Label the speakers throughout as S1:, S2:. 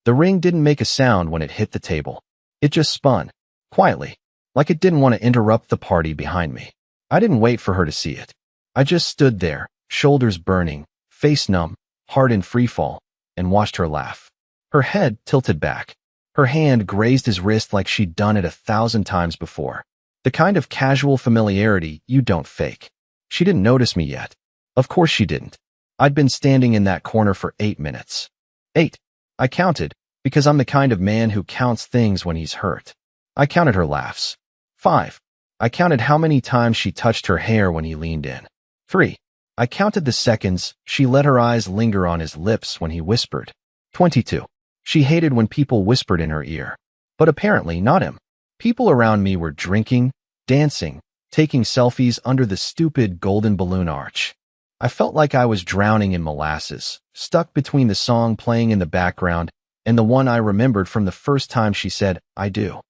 S1: The ring didn't make a sound when it hit the table. It just spun, quietly, like it didn't want to interrupt the party behind me. I didn't wait for her to see it. I just stood there, shoulders burning, face numb, heart in freefall, and watched her laugh. Her head tilted back. Her hand grazed his wrist like she'd done it 1,000 times before. The kind of casual familiarity you don't fake. She didn't notice me yet. Of course she didn't. I'd been standing in that corner for 8 minutes. 8. I counted, because I'm the kind of man who counts things when he's hurt. I counted her laughs. 5. I counted how many times she touched her hair when he leaned in. 3. I counted the seconds she let her eyes linger on his lips when he whispered. 22. She hated when people whispered in her ear. But apparently not him. People around me were drinking, dancing, taking selfies under the stupid golden balloon arch. I felt like I was drowning in molasses, stuck between the song playing in the background and the one I remembered from the first time she said, "I do."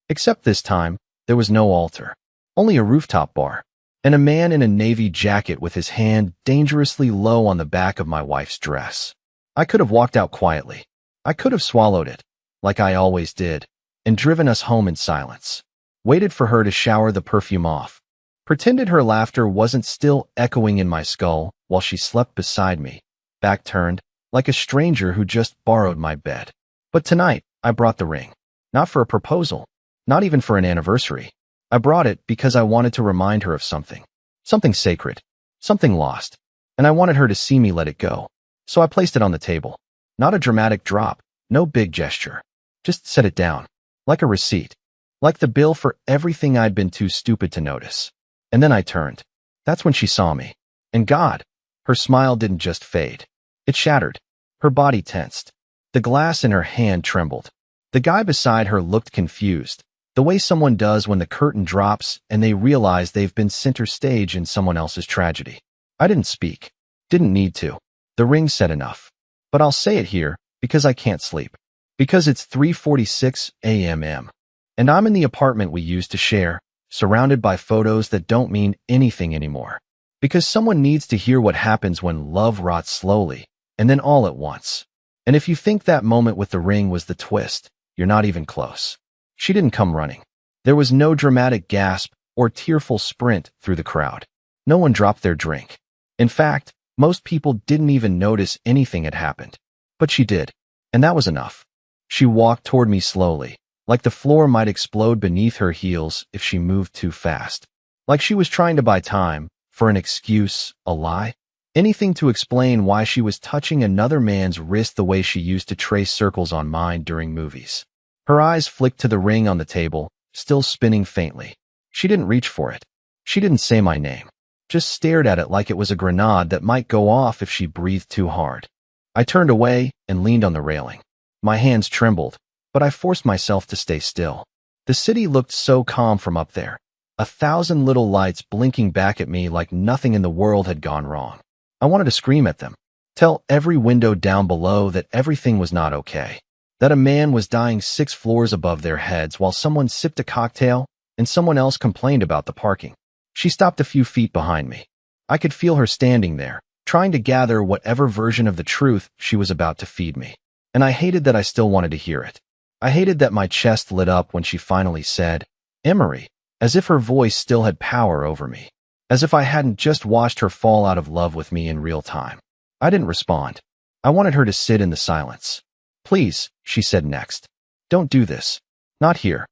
S1: Except this time, there was no altar, only a rooftop bar, and a man in a navy jacket with his hand dangerously low on the back of my wife's dress. I could have walked out quietly. I could have swallowed it, like I always did, and driven us home in silence. Waited for her to shower the perfume off. Pretended her laughter wasn't still echoing in my skull while she slept beside me, back turned, like a stranger who just borrowed my bed. But tonight, I brought the ring. Not for a proposal, not even for an anniversary. I brought it because I wanted to remind her of something. Something sacred. Something lost. And I wanted her to see me let it go. So I placed it on the table. Not a dramatic drop, no big gesture. Just set it down. Like a receipt. Like the bill for everything I'd been too stupid to notice. And then I turned. That's when she saw me. And God, her smile didn't just fade. It shattered. Her body tensed. The glass in her hand trembled. The guy beside her looked confused, the way someone does when the curtain drops and they realize they've been center stage in someone else's tragedy. I didn't speak. Didn't need to. The ring said enough. But I'll say it here because I can't sleep. Because it's 3:46 a.m. And I'm in the apartment we used to share, surrounded by photos that don't mean anything anymore. Because someone needs to hear what happens when love rots slowly, and then all at once. And if you think that moment with the ring was the twist, you're not even close. She didn't come running. There was no dramatic gasp or tearful sprint through the crowd. No one dropped their drink. In fact, most people didn't even notice anything had happened. But she did, and that was enough. She walked toward me slowly, like the floor might explode beneath her heels if she moved too fast. Like she was trying to buy time, for an excuse, a lie, anything to explain why she was touching another man's wrist the way she used to trace circles on mine during movies. Her eyes flicked to the ring on the table, still spinning faintly. She didn't reach for it. She didn't say my name. Just stared at it like it was a grenade that might go off if she breathed too hard. I turned away and leaned on the railing. My hands trembled, but I forced myself to stay still. The city looked so calm from up there. 1,000 little lights blinking back at me like nothing in the world had gone wrong. I wanted to scream at them. Tell every window down below that everything was not okay. That a man was dying 6 floors above their heads while someone sipped a cocktail and someone else complained about the parking. She stopped a few feet behind me. I could feel her standing there, trying to gather whatever version of the truth she was about to feed me. And I hated that I still wanted to hear it. I hated that my chest lit up when she finally said, "Emery," as if her voice still had power over me. As if I hadn't just watched her fall out of love with me in real time. I didn't respond. I wanted her to sit in the silence. "Please," she said next. "Don't do this. Not here."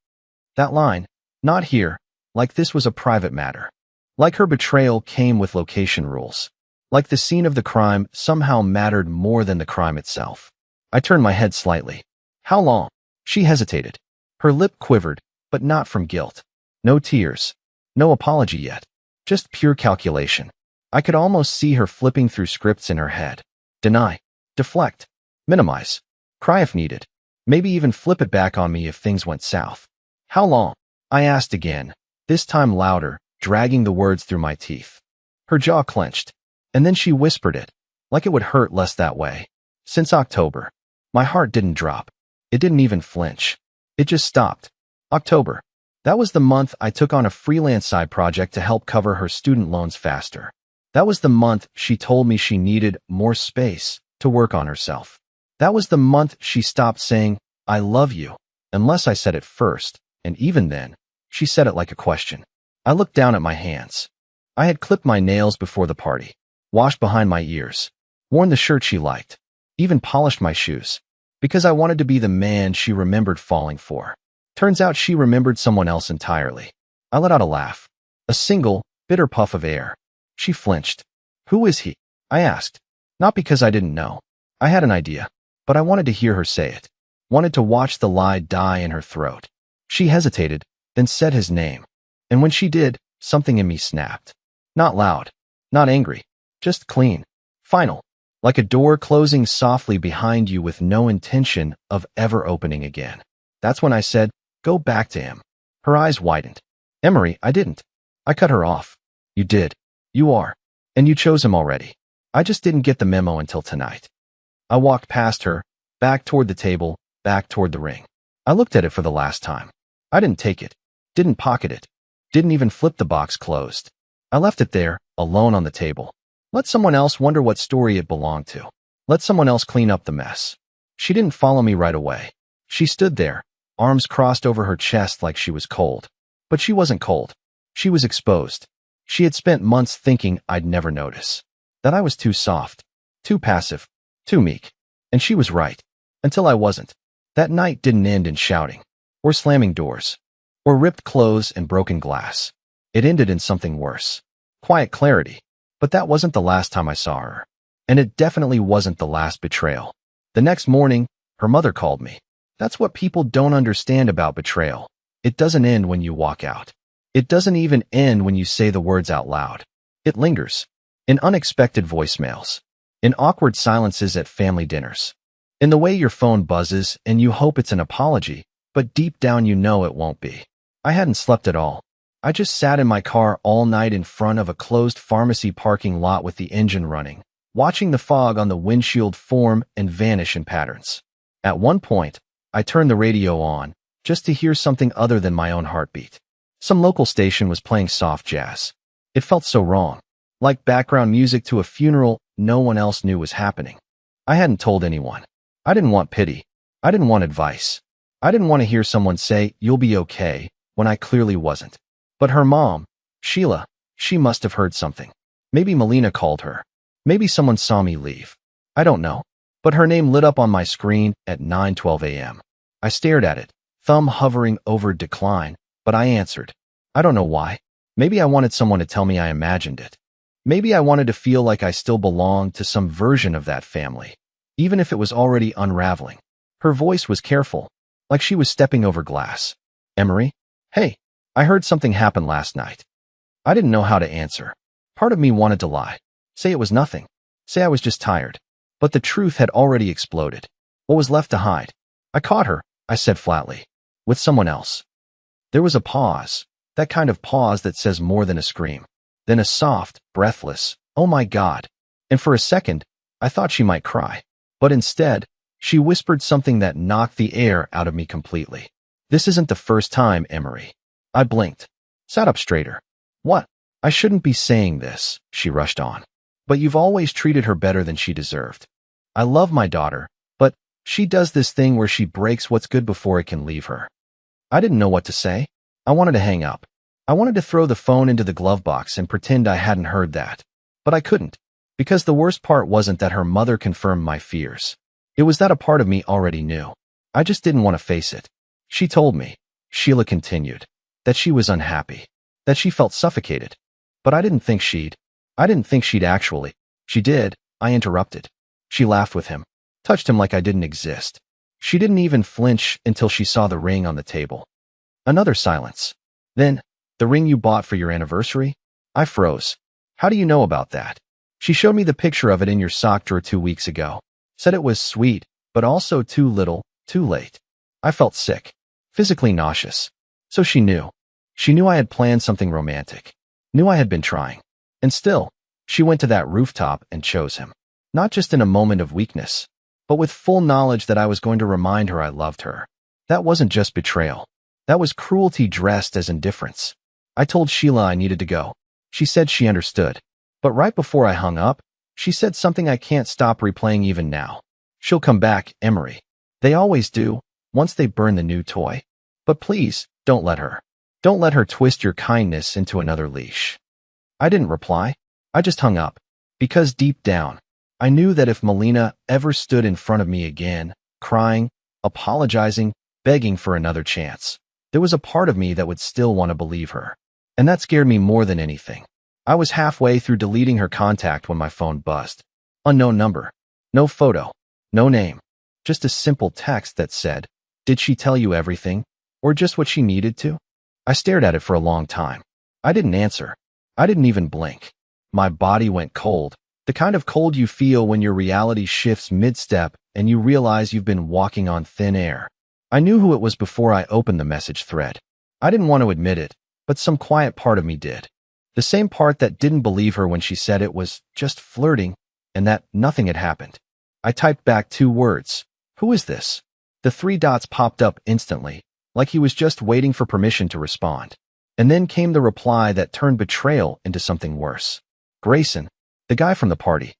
S1: That line, "not here," like this was a private matter. Like her betrayal came with location rules. Like the scene of the crime somehow mattered more than the crime itself. I turned my head slightly. "How long?" She hesitated. Her lip quivered, but not from guilt. No tears. No apology yet. Just pure calculation. I could almost see her flipping through scripts in her head. Deny. Deflect. Minimize. Cry if needed. Maybe even flip it back on me if things went south. "How long?" I asked again, this time louder, dragging the words through my teeth. Her jaw clenched. And then she whispered it, like it would hurt less that way. "Since October." My heart didn't drop. It didn't even flinch. It just stopped. October. That was the month I took on a freelance side project to help cover her student loans faster. That was the month she told me she needed more space to work on herself. That was the month she stopped saying, "I love you," unless I said it first, and even then, she said it like a question. I looked down at my hands. I had clipped my nails before the party, washed behind my ears, worn the shirt she liked, even polished my shoes, because I wanted to be the man she remembered falling for. Turns out she remembered someone else entirely. I let out a laugh, a single, bitter puff of air. She flinched. "Who is he?" I asked. Not because I didn't know. I had an idea, but I wanted to hear her say it. Wanted to watch the lie die in her throat. She hesitated, then said his name. And when she did, something in me snapped. Not loud, not angry, just clean, final, like a door closing softly behind you with no intention of ever opening again. That's when I said, "Go back to him." Her eyes widened. "Emery, I didn't." I cut her off. "You did. You are. And you chose him already. I just didn't get the memo until tonight." I walked past her, back toward the table, back toward the ring. I looked at it for the last time. I didn't take it, didn't pocket it, didn't even flip the box closed. I left it there, alone on the table. Let someone else wonder what story it belonged to. Let someone else clean up the mess. She didn't follow me right away. She stood there, arms crossed over her chest like she was cold. But she wasn't cold. She was exposed. She had spent months thinking I'd never notice. That I was too soft, too passive, too meek. And she was right. Until I wasn't. That night didn't end in shouting, or slamming doors, or ripped clothes and broken glass. It ended in something worse. Quiet clarity. But that wasn't the last time I saw her. And it definitely wasn't the last betrayal. The next morning, her mother called me. That's what people don't understand about betrayal. It doesn't end when you walk out. It doesn't even end when you say the words out loud. It lingers. In unexpected voicemails. In awkward silences at family dinners. In the way your phone buzzes and you hope it's an apology, but deep down you know it won't be. I hadn't slept at all. I just sat in my car all night in front of a closed pharmacy parking lot with the engine running, watching the fog on the windshield form and vanish in patterns. At one point, I turned the radio on, just to hear something other than my own heartbeat. Some local station was playing soft jazz. It felt so wrong. Like background music to a funeral no one else knew was happening. I hadn't told anyone. I didn't want pity. I didn't want advice. I didn't want to hear someone say, "You'll be okay," when I clearly wasn't. But her mom, Sheila, she must have heard something. Maybe Melina called her. Maybe someone saw me leave. I don't know. But her name lit up on my screen at 9:12 a.m. I stared at it, thumb hovering over decline, but I answered. I don't know why. Maybe I wanted someone to tell me I imagined it. Maybe I wanted to feel like I still belonged to some version of that family, even if it was already unraveling. Her voice was careful, like she was stepping over glass. "Emery? Hey, I heard something happen last night." I didn't know how to answer. Part of me wanted to lie. Say it was nothing. Say I was just tired. But the truth had already exploded. What was left to hide? "I caught her," I said flatly. "With someone else." There was a pause. That kind of pause that says more than a scream. Then a soft, breathless, "Oh my God." And for a second, I thought she might cry. But instead, she whispered something that knocked the air out of me completely. "This isn't the first time, Emery." I blinked, sat up straighter. "What? I shouldn't be saying this," she rushed on. "But you've always treated her better than she deserved. I love my daughter, but she does this thing where she breaks what's good before it can leave her." I didn't know what to say. I wanted to hang up. I wanted to throw the phone into the glove box and pretend I hadn't heard that. But I couldn't, because the worst part wasn't that her mother confirmed my fears. It was that a part of me already knew. I just didn't want to face it. She told me, Sheila continued, that she was unhappy, that she felt suffocated. But I didn't think she'd actually. She did, I interrupted. She laughed with him, touched him like I didn't exist. She didn't even flinch until she saw the ring on the table. Another silence. Then, "The ring you bought for your anniversary?" I froze. "How do you know about that?" "She showed me the picture of it in your sock drawer 2 weeks ago. Said it was sweet, but also too little, too late." I felt sick, physically nauseous. So she knew. She knew I had planned something romantic. Knew I had been trying. And still, she went to that rooftop and chose him. Not just in a moment of weakness, but with full knowledge that I was going to remind her I loved her. That wasn't just betrayal. That was cruelty dressed as indifference. I told Sheila I needed to go. She said she understood. But right before I hung up, she said something I can't stop replaying even now. She'll come back, Emery. They always do, once they burn the new toy. But please, don't let her. Don't let her twist your kindness into another leash. I didn't reply. I just hung up. Because deep down, I knew that if Melina ever stood in front of me again, crying, apologizing, begging for another chance, there was a part of me that would still want to believe her. And that scared me more than anything. I was halfway through deleting her contact when my phone buzzed. Unknown number. No photo. No name. Just a simple text that said, "Did she tell you everything? Or just what she needed to?" I stared at it for a long time. I didn't answer. I didn't even blink. My body went cold. The kind of cold you feel when your reality shifts mid-step and you realize you've been walking on thin air. I knew who it was before I opened the message thread. I didn't want to admit it, but some quiet part of me did. The same part that didn't believe her when she said it was just flirting and that nothing had happened. I typed back 2 words. Who is this? The 3 dots popped up instantly, like he was just waiting for permission to respond. And then came the reply that turned betrayal into something worse. Grayson, the guy from the party.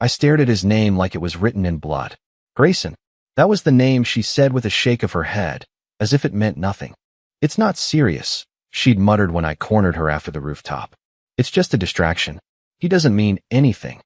S1: I stared at his name like it was written in blood. Grayson. That was the name, she said with a shake of her head, as if it meant nothing. It's not serious, she'd muttered when I cornered her after the rooftop. It's just a distraction. He doesn't mean anything.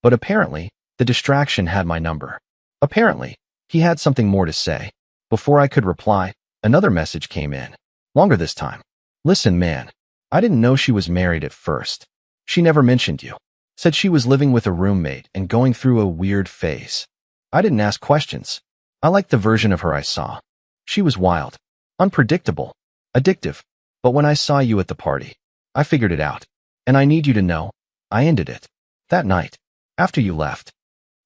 S1: But apparently, the distraction had my number. Apparently, he had something more to say. Before I could reply, another message came in. Longer this time. Listen, man. I didn't know she was married at first. She never mentioned you. Said she was living with a roommate and going through a weird phase. I didn't ask questions. I liked the version of her I saw. She was wild, unpredictable, addictive. But when I saw you at the party, I figured it out. And I need you to know, I ended it. That night, after you left.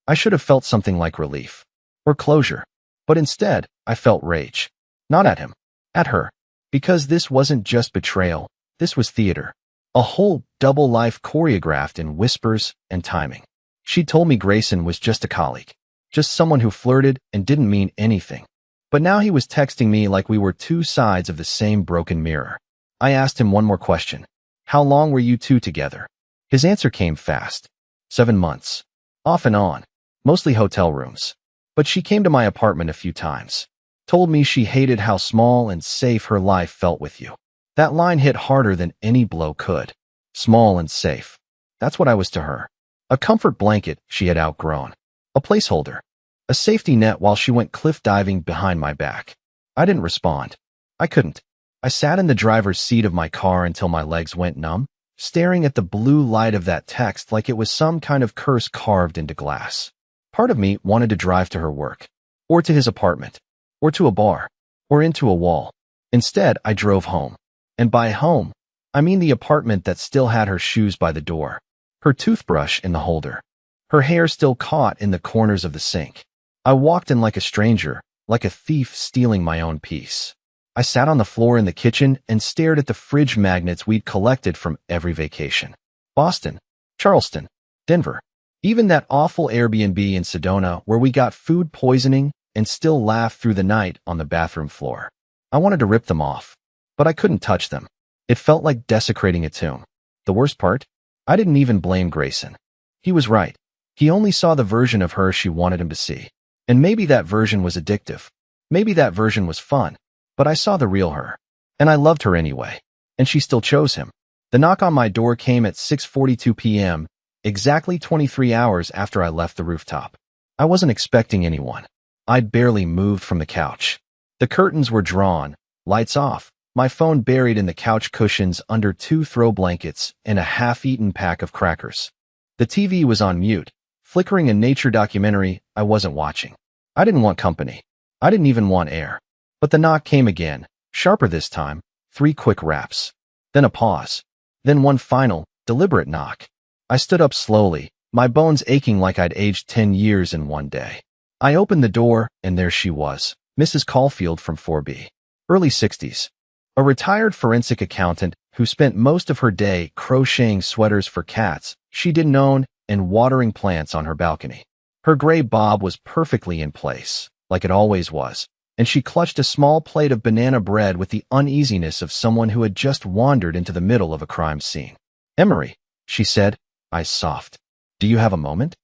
S1: I should have felt something like relief. Or closure. But instead, I felt rage. Not at him. At her. Because this wasn't just betrayal. This was theater. A whole double life choreographed in whispers and timing. She told me Grayson was just a colleague. Just someone who flirted and didn't mean anything. But now he was texting me like we were 2 sides of the same broken mirror. I asked him one more question. How long were you 2 together? His answer came fast. 7 months. Off and on. Mostly hotel rooms. But she came to my apartment a few times. Told me she hated how small and safe her life felt with you. That line hit harder than any blow could. Small and safe. That's what I was to her. A comfort blanket she had outgrown. A placeholder. A safety net while she went cliff diving behind my back. I didn't respond. I couldn't. I sat in the driver's seat of my car until my legs went numb, staring at the blue light of that text like it was some kind of curse carved into glass. Part of me wanted to drive to her work, or to his apartment, or to a bar, or into a wall. Instead, I drove home. And by home, I mean the apartment that still had her shoes by the door, her toothbrush in the holder, her hair still caught in the corners of the sink. I walked in like a stranger, like a thief stealing my own peace. I sat on the floor in the kitchen and stared at the fridge magnets we'd collected from every vacation. Boston, Charleston, Denver, even that awful Airbnb in Sedona where we got food poisoning and still laughed through the night on the bathroom floor. I wanted to rip them off. But I couldn't touch them. It felt like desecrating a tomb. The worst part? I didn't even blame Grayson. He was right. He only saw the version of her she wanted him to see. And maybe that version was addictive. Maybe that version was fun. But I saw the real her. And I loved her anyway. And she still chose him. The knock on my door came at 6:42 p.m., exactly 23 hours after I left the rooftop. I wasn't expecting anyone. I'd barely moved from the couch. The curtains were drawn, lights off. My phone buried in the couch cushions under 2 throw blankets and a half-eaten pack of crackers. The TV was on mute, flickering a nature documentary I wasn't watching. I didn't want company. I didn't even want air. But the knock came again, sharper this time, 3 quick raps. Then a pause. Then one final, deliberate knock. I stood up slowly, my bones aching like I'd aged 10 years in one day. I opened the door, and there she was, Mrs. Caulfield from 4B. Early 60s. A retired forensic accountant who spent most of her day crocheting sweaters for cats she didn't own and watering plants on her balcony. Her gray bob was perfectly in place, like it always was, and she clutched a small plate of banana bread with the uneasiness of someone who had just wandered into the middle of a crime scene. "Emery," she said, eyes soft. "Do you have a moment?"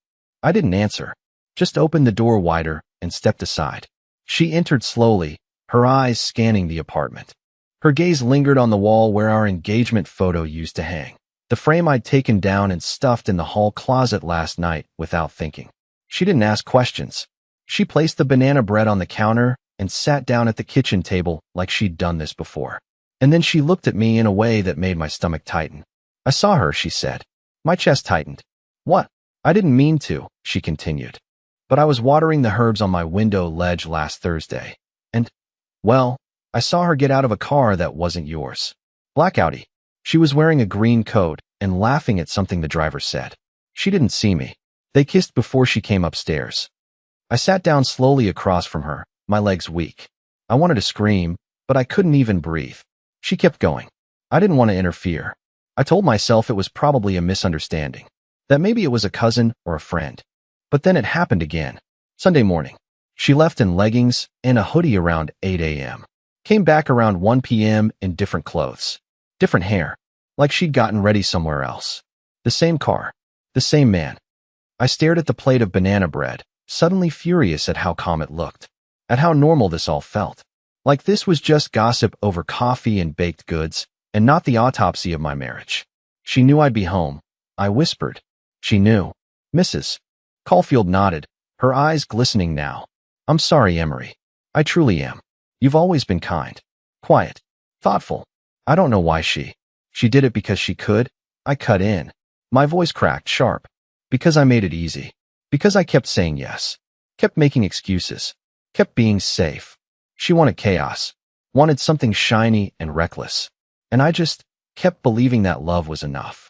S1: I didn't answer. just opened the door wider and stepped aside. She entered slowly, her eyes scanning the apartment. Her gaze lingered on the wall where our engagement photo used to hang, the frame I'd taken down and stuffed in the hall closet last night without thinking. She didn't ask questions. She placed the banana bread on the counter and sat down at the kitchen table like she'd done this before. And then she looked at me in a way that made my stomach tighten. "I saw her," she said. My chest tightened. "What?" "I didn't mean to," she continued. "But I was watering the herbs on my window ledge last Thursday. And, well, I saw her get out of a car that wasn't yours. Blackouty." She was wearing a green coat and laughing at something the driver said. She didn't see me. They kissed before she came upstairs. I sat down slowly across from her, my legs weak. I wanted to scream, but I couldn't even breathe. She kept going. I didn't want to interfere. I told myself it was probably a misunderstanding, that maybe it was a cousin or a friend. But then it happened again. Sunday morning. She left in leggings and a hoodie around 8 a.m. Came back around 1 p.m. in different clothes. Different hair. Like she'd gotten ready somewhere else. The same car. The same man. I stared at the plate of banana bread, suddenly furious at how calm it looked. At how normal this all felt. Like this was just gossip over coffee and baked goods, and not the autopsy of my marriage. She knew I'd be home. I whispered. She knew. Mrs. Caulfield nodded, her eyes glistening now. "I'm sorry, Emery. I truly am. You've always been kind. Quiet. Thoughtful. I don't know why she did it because she could." I cut in. My voice cracked sharp. "Because I made it easy. Because I kept saying yes. Kept making excuses. Kept being safe. She wanted chaos. Wanted something shiny and reckless. And I just kept believing that love was enough."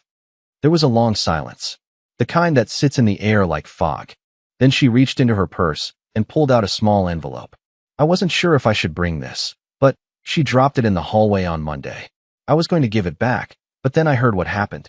S1: There was a long silence. The kind that sits in the air like fog. Then she reached into her purse and pulled out a small envelope. I wasn't sure if I should bring this, but she dropped it in the hallway on Monday. I was going to give it back, but then I heard what happened.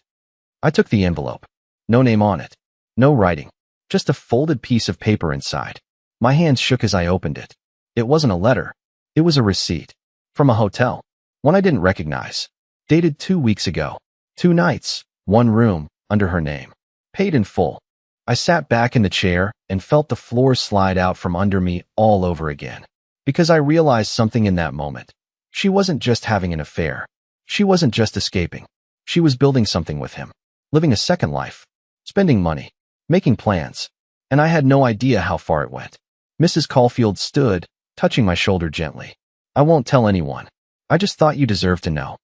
S1: I took the envelope. No name on it. No writing. Just a folded piece of paper inside. My hands shook as I opened it. It wasn't a letter. It was a receipt. From a hotel. One I didn't recognize. Dated 2 weeks ago. 2 nights. 1 room. Under her name. Paid in full. I sat back in the chair and felt the floor slide out from under me all over again. Because I realized something in that moment. She wasn't just having an affair. She wasn't just escaping. She was building something with him. Living a second life. Spending money. Making plans. And I had no idea how far it went. Mrs. Caulfield stood, touching my shoulder gently. "I won't tell anyone. I just thought you deserved to know."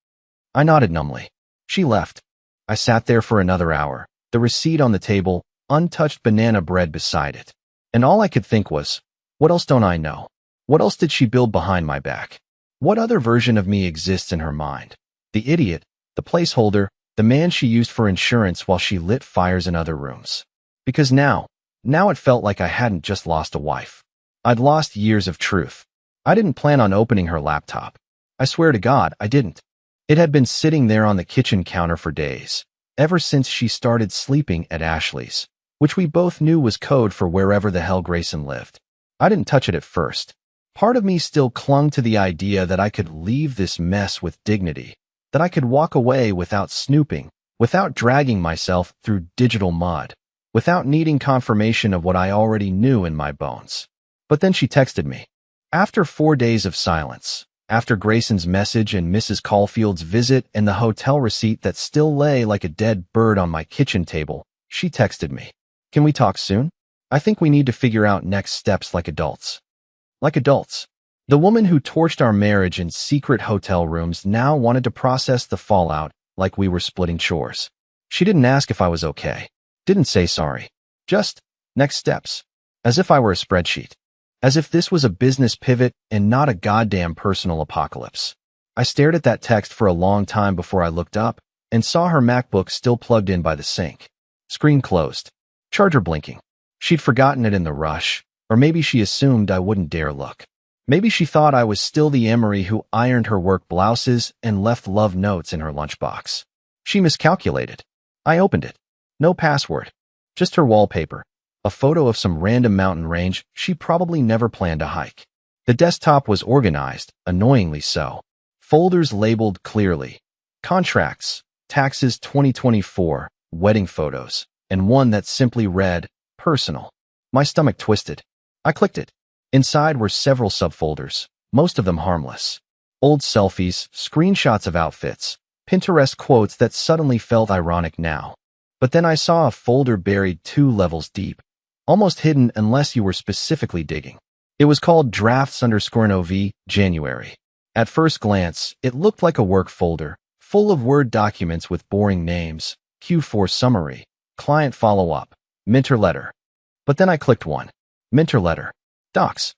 S1: I nodded numbly. She left. I sat there for another hour, the receipt on the table, untouched banana bread beside it. And all I could think was, what else don't I know? What else did she build behind my back? What other version of me exists in her mind? The idiot, the placeholder, the man she used for insurance while she lit fires in other rooms. Because now it felt like I hadn't just lost a wife. I'd lost years of truth. I didn't plan on opening her laptop. I swear to God, I didn't. It had been sitting there on the kitchen counter for days, ever since she started sleeping at Ashley's, which we both knew was code for wherever the hell Grayson lived. I didn't touch it at first. Part of me still clung to the idea that I could leave this mess with dignity, that I could walk away without snooping, without dragging myself through digital mud, without needing confirmation of what I already knew in my bones. But then she texted me. After 4 days of silence, after Grayson's message and Mrs. Caulfield's visit and the hotel receipt that still lay like a dead bird on my kitchen table, she texted me. "Can we talk soon? I think we need to figure out next steps like adults." Like adults. The woman who torched our marriage in secret hotel rooms now wanted to process the fallout like we were splitting chores. She didn't ask if I was okay. Didn't say sorry. Just, next steps. As if I were a spreadsheet. As if this was a business pivot and not a goddamn personal apocalypse. I stared at that text for a long time before I looked up and saw her MacBook still plugged in by the sink. Screen closed. Charger blinking. She'd forgotten it in the rush, or maybe she assumed I wouldn't dare look. Maybe she thought I was still the Emery who ironed her work blouses and left love notes in her lunchbox. She miscalculated. I opened it. No password. Just her wallpaper. A photo of some random mountain range she probably never planned to hike. The desktop was organized, annoyingly so. Folders labeled clearly. Contracts, taxes 2024, wedding photos, and one that simply read, personal. My stomach twisted. I clicked it. Inside were several subfolders, most of them harmless. Old selfies, screenshots of outfits, Pinterest quotes that suddenly felt ironic now. But then I saw a folder buried 2 levels deep, almost hidden unless you were specifically digging. It was called drafts_NOV January. At first glance, it looked like a work folder, full of Word documents with boring names, Q4 summary, client follow-up, Minter letter. But then I clicked one. Minter letter. Docs.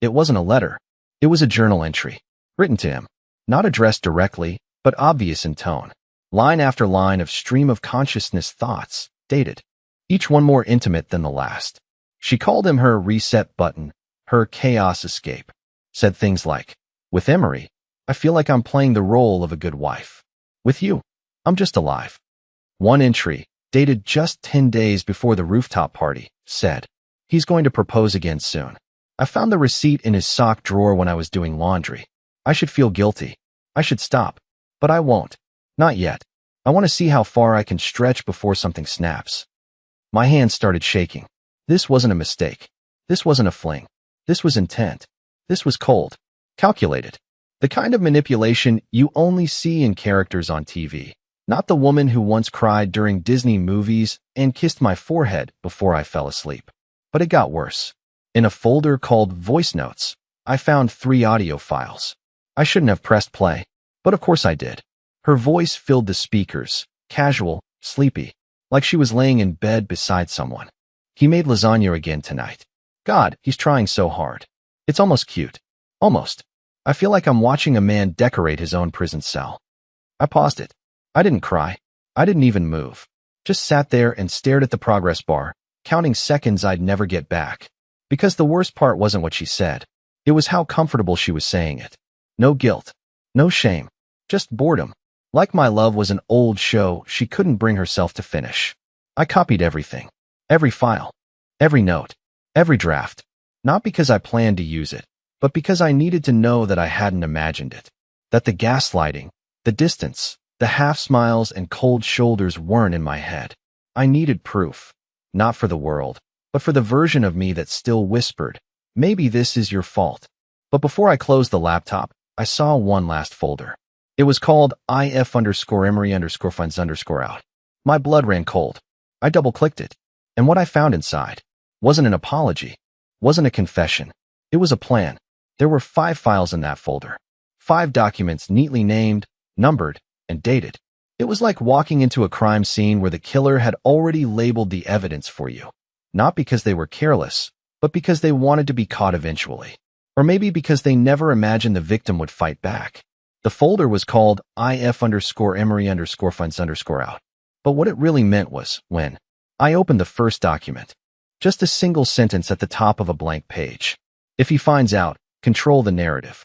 S1: It wasn't a letter. It was a journal entry, written to him. Not addressed directly, but obvious in tone. Line after line of stream of consciousness thoughts, dated. Each one more intimate than the last. She called him her reset button, her chaos escape. Said things like, with Emery, I feel like I'm playing the role of a good wife. With you, I'm just alive. One entry, dated just 10 days before the rooftop party, said, he's going to propose again soon. I found the receipt in his sock drawer when I was doing laundry. I should feel guilty. I should stop. But I won't. Not yet. I want to see how far I can stretch before something snaps. My hands started shaking. This wasn't a mistake. This wasn't a fling. This was intent. This was cold. Calculated. The kind of manipulation you only see in characters on TV. Not the woman who once cried during Disney movies and kissed my forehead before I fell asleep. But it got worse. In a folder called Voice Notes, I found 3 audio files. I shouldn't have pressed play, but of course I did. Her voice filled the speakers, casual, sleepy, like she was laying in bed beside someone. He made lasagna again tonight. God, he's trying so hard. It's almost cute. Almost. I feel like I'm watching a man decorate his own prison cell. I paused it. I didn't cry. I didn't even move. Just sat there and stared at the progress bar, counting seconds I'd never get back. Because the worst part wasn't what she said. It was how comfortable she was saying it. No guilt. No shame. Just boredom. Like my love was an old show she couldn't bring herself to finish. I copied everything. Every file. Every note. Every draft. Not because I planned to use it, but because I needed to know that I hadn't imagined it. That the gaslighting, the distance, the half-smiles and cold shoulders weren't in my head. I needed proof. Not for the world, but for the version of me that still whispered, maybe this is your fault. But before I closed the laptop, I saw one last folder. It was called if_Emery_finds_out. My blood ran cold. I double-clicked it. And what I found inside wasn't an apology, wasn't a confession. It was a plan. There were 5 files in that folder. 5 documents neatly named, numbered, and dated. It was like walking into a crime scene where the killer had already labeled the evidence for you. Not because they were careless, but because they wanted to be caught eventually. Or maybe because they never imagined the victim would fight back. The folder was called if_Emery_finds_out. But what it really meant was, when I opened the first document, just a single sentence at the top of a blank page. If he finds out, control the narrative.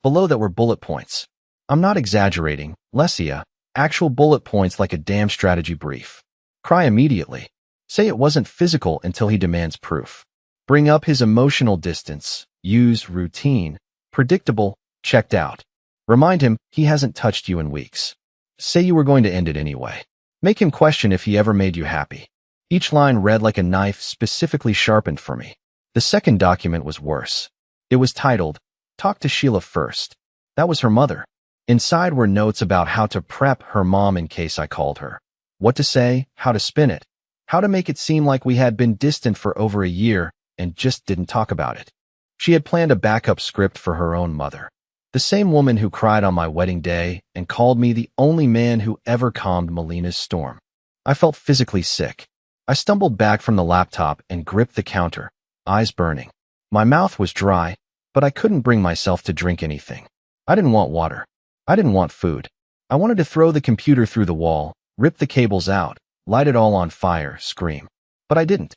S1: Below that were bullet points. I'm not exaggerating, Lesia, actual bullet points like a damn strategy brief. Cry immediately. Say it wasn't physical until he demands proof. Bring up his emotional distance. Use routine. Predictable. Checked out. Remind him he hasn't touched you in weeks. Say you were going to end it anyway. Make him question if he ever made you happy. Each line read like a knife specifically sharpened for me. The second document was worse. It was titled, Talk to Sheila First. That was her mother. Inside were notes about how to prep her mom in case I called her. What to say, how to spin it, how to make it seem like we had been distant for over a year and just didn't talk about it. She had planned a backup script for her own mother. The same woman who cried on my wedding day and called me the only man who ever calmed Melina's storm. I felt physically sick. I stumbled back from the laptop and gripped the counter, eyes burning. My mouth was dry, but I couldn't bring myself to drink anything. I didn't want water. I didn't want food. I wanted to throw the computer through the wall, rip the cables out, light it all on fire, scream. But I didn't.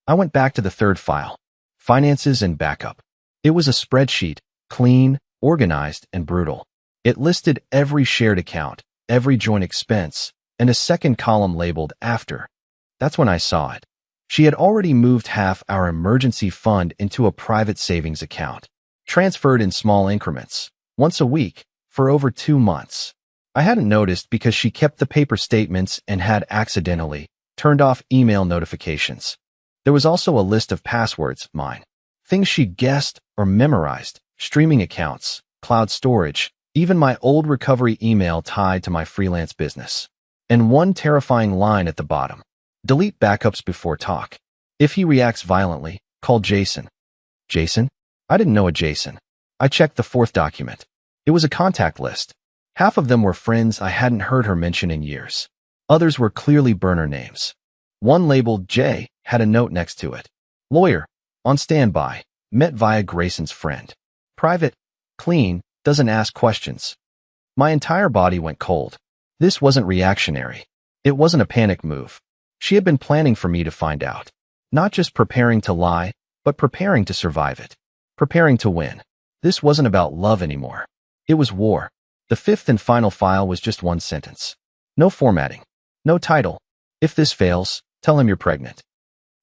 S1: I went back to the third file, finances and backup. It was a spreadsheet, clean, organized, and brutal. It listed every shared account, every joint expense, and a second column labeled after. That's when I saw it. She had already moved half our emergency fund into a private savings account, transferred in small increments, once a week, for over 2 months. I hadn't noticed because she kept the paper statements and had accidentally turned off email notifications. There was also a list of passwords, mine. Things she guessed or memorized, streaming accounts, cloud storage, even my old recovery email tied to my freelance business. And one terrifying line at the bottom. Delete backups before talk. If he reacts violently, call Jason. Jason? I didn't know a Jason. I checked the fourth document. It was a contact list. Half of them were friends I hadn't heard her mention in years. Others were clearly burner names. One labeled J had a note next to it. Lawyer, on standby, met via Grayson's friend. Private, clean, doesn't ask questions. My entire body went cold. This wasn't reactionary. It wasn't a panic move. She had been planning for me to find out. Not just preparing to lie, but preparing to survive it. Preparing to win. This wasn't about love anymore. It was war. The fifth and final file was just one sentence. No formatting. No title. If this fails, tell him you're pregnant.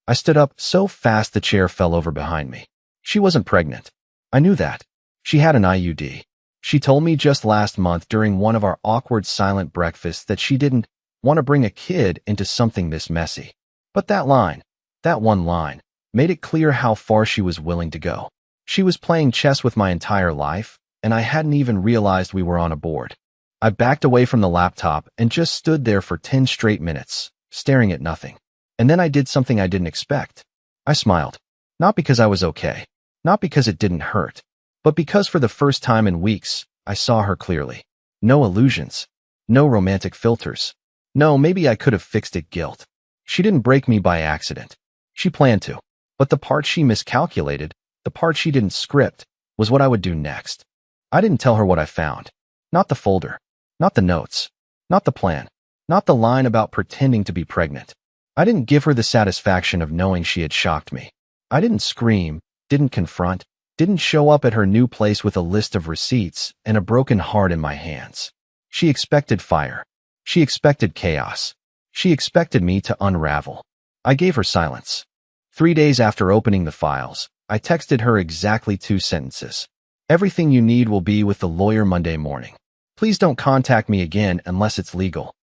S1: I stood up so fast the chair fell over behind me. She wasn't pregnant. I knew that. She had an IUD. She told me just last month during one of our awkward silent breakfasts that she didn't want to bring a kid into something this messy. But that line, that one line, made it clear how far she was willing to go. She was playing chess with my entire life, and I hadn't even realized we were on a board. I backed away from the laptop and just stood there for 10 straight minutes, staring at nothing. And then I did something I didn't expect. I smiled. Not because I was okay. Not because it didn't hurt. But because for the first time in weeks, I saw her clearly. No illusions. No romantic filters. No, maybe I could have fixed it guilt. She didn't break me by accident. She planned to. But the part she miscalculated, the part she didn't script, was what I would do next. I didn't tell her what I found. Not the folder. Not the notes. Not the plan. Not the line about pretending to be pregnant. I didn't give her the satisfaction of knowing she had shocked me. I didn't scream, didn't confront, didn't show up at her new place with a list of receipts and a broken heart in my hands. She expected fire. She expected chaos. She expected me to unravel. I gave her silence. 3 days after opening the files, I texted her exactly 2 sentences. Everything you need will be with the lawyer Monday morning. Please don't contact me again unless it's legal.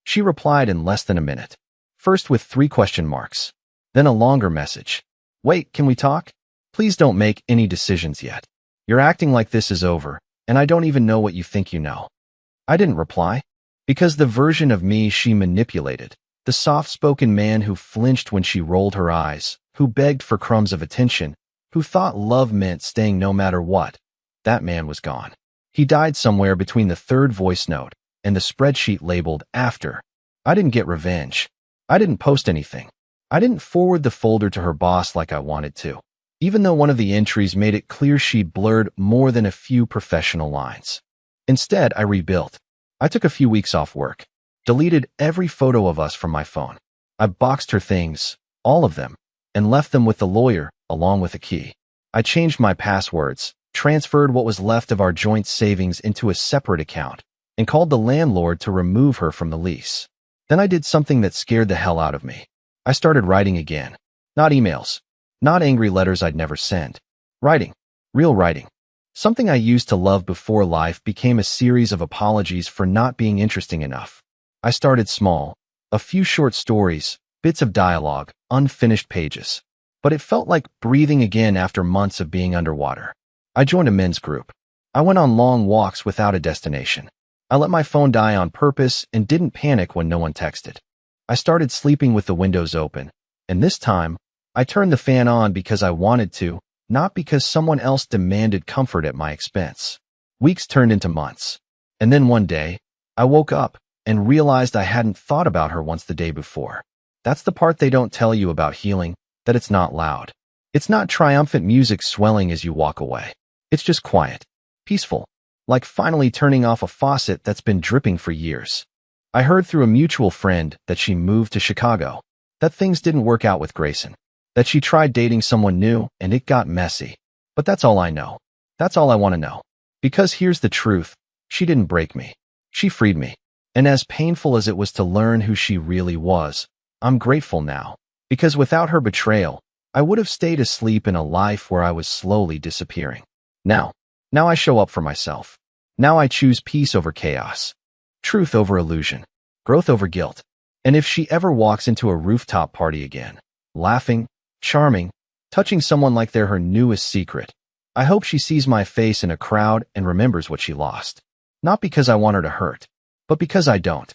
S1: She replied in less than a minute. First with 3 question marks. Then a longer message. Wait, can we talk? Please don't make any decisions yet. You're acting like this is over, and I don't even know what you think you know. I didn't reply. Because the version of me she manipulated, the soft-spoken man who flinched when she rolled her eyes, who begged for crumbs of attention, who thought love meant staying no matter what, that man was gone. He died somewhere between the 3rd voice note and the spreadsheet labeled after. I didn't get revenge. I didn't post anything. I didn't forward the folder to her boss like I wanted to, even though one of the entries made it clear she'd blurred more than a few professional lines. Instead, I rebuilt. I took a few weeks off work, deleted every photo of us from my phone. I boxed her things, all of them, and left them with the lawyer, along with a key. I changed my passwords, transferred what was left of our joint savings into a separate account, and called the landlord to remove her from the lease. Then I did something that scared the hell out of me. I started writing again. Not emails. Not angry letters I'd never sent. Writing. Real writing. Something I used to love before life became a series of apologies for not being interesting enough. I started small. A few short stories, bits of dialogue, unfinished pages. But it felt like breathing again after months of being underwater. I joined a men's group. I went on long walks without a destination. I let my phone die on purpose and didn't panic when no one texted. I started sleeping with the windows open, and this time, I turned the fan on because I wanted to, not because someone else demanded comfort at my expense. Weeks turned into months. And then one day, I woke up and realized I hadn't thought about her once the day before. That's the part they don't tell you about healing, that it's not loud. It's not triumphant music swelling as you walk away. It's just quiet, peaceful, like finally turning off a faucet that's been dripping for years. I heard through a mutual friend that she moved to Chicago, that things didn't work out with Grayson, that she tried dating someone new and it got messy. But that's all I know. That's all I want to know. Because here's the truth, she didn't break me. She freed me. And as painful as it was to learn who she really was, I'm grateful now. Because without her betrayal, I would have stayed asleep in a life where I was slowly disappearing. Now I show up for myself. Now I choose peace over chaos. Truth over illusion. Growth over guilt. And if she ever walks into a rooftop party again, laughing, Charming, touching someone like they're her newest secret. I hope she sees my face in a crowd and remembers what she lost. Not because I want her to hurt, but because I don't.